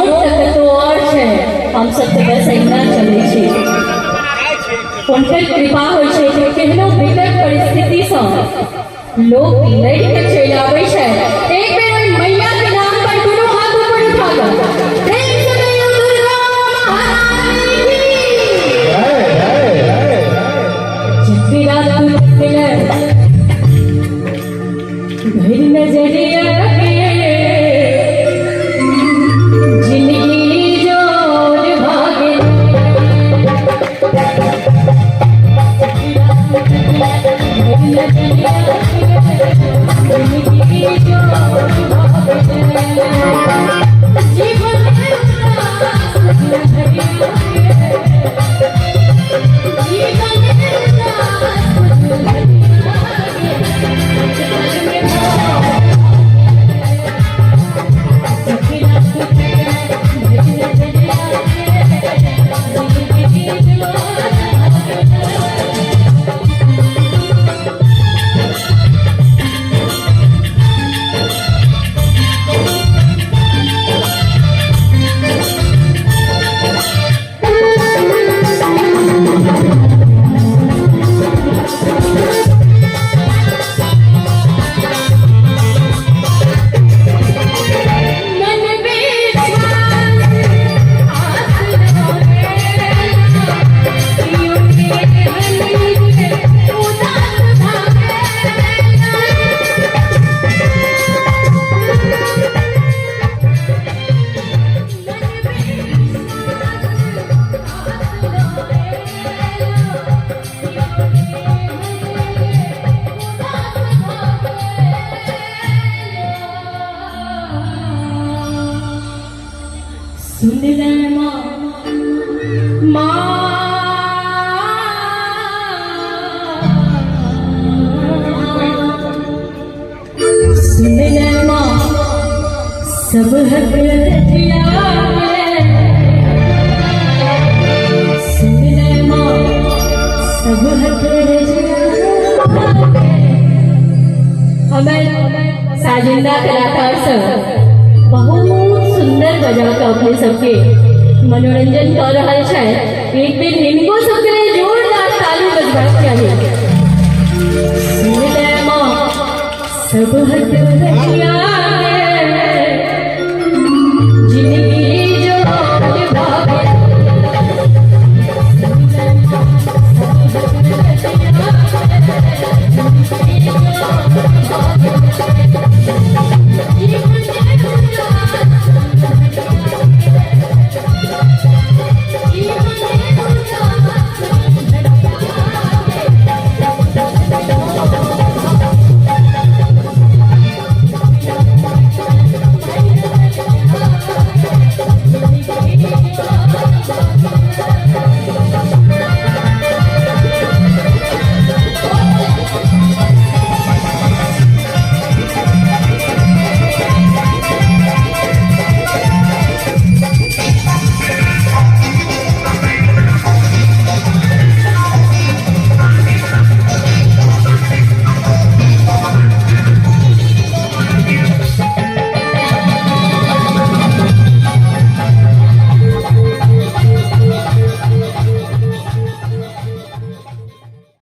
तो और है हम सब तो बस अहिना चले छी उनकर कृपा होइ छै जे केहनो विकट परिस्थिति से लोग लड़ के चलि आबै छै। एक बेर ओइ मैया के नाम पर दुनू हाथ ऊपर उठा कऽ प्रेम से कहियो दुर्गा महारानी की जब रात मिले भर नजरिया सुन ले माँ सुन ले माँ सब हक रजिया सुन ले माँ सब हक रजिया। हमें साजिंदा कलाकार सब बहुत सुंदर बजा के अपने सबके मनोरंजन कर रहा है। एक दिन इनको सबके लिए जोरदार ताली बजबाक चाहिए। सुन ले माँ सब हक रजिया जिनकी